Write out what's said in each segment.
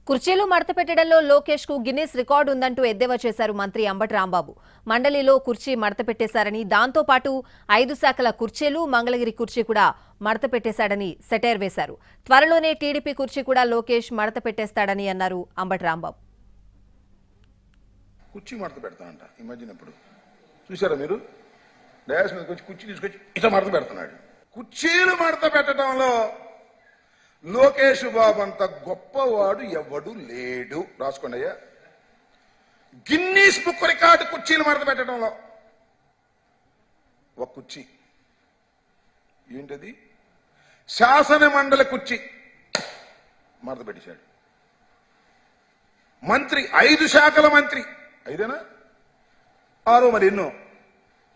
కుర్చీలు మడత పెట్టడంలో లోకేష్ కు గిన్నిస్ రికార్డు ఉందంటూ ఎద్దేవా చేశారు మంత్రి అంబటి రాంబాబు. మండలిలో కుర్చీ మడత పెట్టేశారని, దాంతో పాటు 5 శాఖల కుర్చీలు, మంగళగిరి కుర్చీ కూడా మడత పెట్టేశాడని సెటైర్ వేశారు. త్వరలోనే టీడీపీ కుర్చీ కూడా లోకేష్ మడత పెట్టేస్తాడని అన్నారు అంబటి రాంబాబు. కుర్చీ మడత పెడతానంట ఈ మధ్యన ఎప్పుడు చూసారా మీరు? డయాస్ మీదకి వచ్చి కుర్చీ తీసుకొచ్చి ఇట్లా మడత పెడుతున్నాడు. కుర్చీలు మడత పెట్టడంలో లోకేష్ బాబు అంత గొప్పవాడు ఎవడు లేడు. రాసుకోండి అయ్యా. గిన్నీస్ బుక్ రికార్డు కుర్చీలు మడత పెట్టడంలో ఒక కుర్చీ ఏంటది? శాసన మండలి కుర్చీ మడత పెట్టేశాడు. మంత్రి 5 శాఖల మంత్రి, 5ఏనా 6 మరి ఎన్నో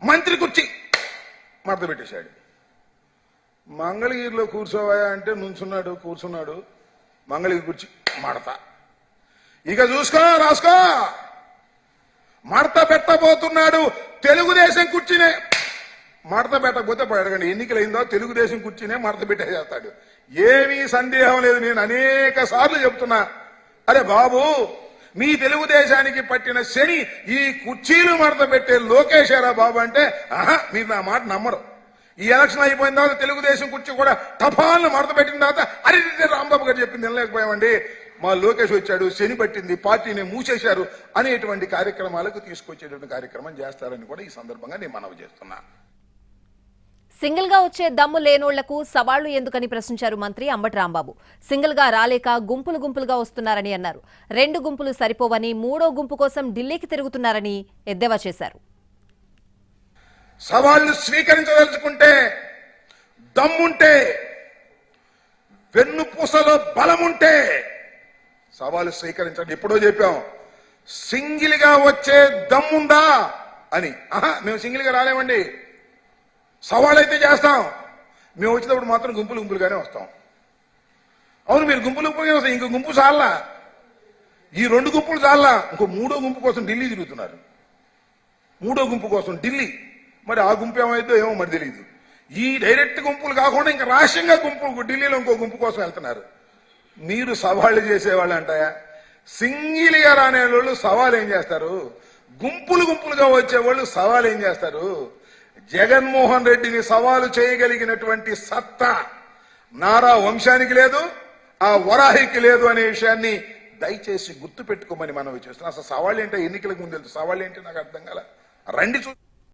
మంత్రి కుర్చీ మడత పెట్టేశాడు. మంగళగిరిలో కూర్చోవా అంటే నుంచున్నాడు, కూర్చున్నాడు. మంగళగిరి కుర్చీ మడత. ఇక చూసుకో, రాసుకో, మడత పెట్టబోతున్నాడు. తెలుగుదేశం కుర్చీనే మడత పెట్టకపోతే అడగండి, ఎన్నికలైందో తెలుగుదేశం కుర్చీనే మడత పెట్టేస్తాడు. ఏమీ సందేహం లేదు. నేను అనేక సార్లు చెప్తున్నా, అరే బాబు, మీ తెలుగుదేశానికి పట్టిన శని ఈ కుర్చీలు మడత పెట్టే లోకేశారా బాబు అంటే, ఆహా, మీరు నా మాట నమ్మరు. ఈ ఎలక్షన్ అయిపోయిన తర్వాత తెలుగుదేశం కుర్చీ కూడా టపాలను మడత పెట్టిన తర్వాత అరే రాంబాబు గారు చెప్పింది వినలేకపోయామండి, మా లోకేష్ వచ్చాడు, శని పట్టింది, పార్టీని మూసేశారు అనేటువంటి కార్యక్రమాలకు తీసుకొచ్చేటువంటి కార్యక్రమం చేస్తారని కూడా ఈ సందర్భంగా నేను మనవి చేస్తున్నా. సింగిల్ గా వచ్చే దమ్ము లేనోళ్లకు సవాళ్లు ఎందుకని ప్రశ్నించారు మంత్రి అంబటి రాంబాబు. సింగిల్ గా రాలేక గుంపులు గుంపులుగా వస్తున్నారని అన్నారు. 2 గుంపులు సరిపోవని 3వ గుంపు కోసం ఢిల్లీకి తిరుగుతున్నారని ఎద్దేవా చేశారు. సవాళ్లు స్వీకరించదలుచుకుంటే, దమ్ముంటే, వెన్నుపూసలో బలముంటే సవాలు స్వీకరించండి. ఎప్పుడో చెప్పాం, సింగిల్ గా వచ్చే దమ్ముందా అని. మేము సింగిల్ గా రాలేమండి, సవాల్ అయితే చేస్తాం. మేము వచ్చేటప్పుడు మాత్రం గుంపులు గుంపులుగానే వస్తాం. అవును, మీరు గుంపులు గుంపులుగానే వస్తాం. ఇంకో గుంపు చాలా, ఈ 2 గుంపులు చాలా. ఇంకో 3వ గుంపు కోసం ఢిల్లీ తిరుగుతున్నారు. 3వ గుంపు కోసం ఢిల్లీ. మరి ఆ గుంపు ఏమైందో ఏమో మరి తెలియదు. ఈ డైరెక్ట్ గుంపులు కాకుండా ఇంకా రహస్యంగా గుంపు ఢిల్లీలో ఇంకో గుంపు కోసం వెళ్తున్నారు. మీరు సవాళ్లు చేసేవాళ్ళు అంటాయా? సింగిల్ గా రానే వాళ్ళు సవాల్ ఏం చేస్తారు? గుంపులు గుంపులుగా వచ్చేవాళ్ళు సవాల్ ఏం చేస్తారు? జగన్మోహన్ రెడ్డిని సవాలు చేయగలిగినటువంటి సత్తా నారా వంశానికి లేదు, ఆ వరాహికి లేదు అనే విషయాన్ని దయచేసి గుర్తు పెట్టుకోమని మనవి చేస్తున్నాం. అసలు సవాళ్ళు ఏంటో ఎన్నికలకు ముందు తెలుసు. సవాళ్ళు ఏంటో నాకు అర్థం కాల. రండి చూ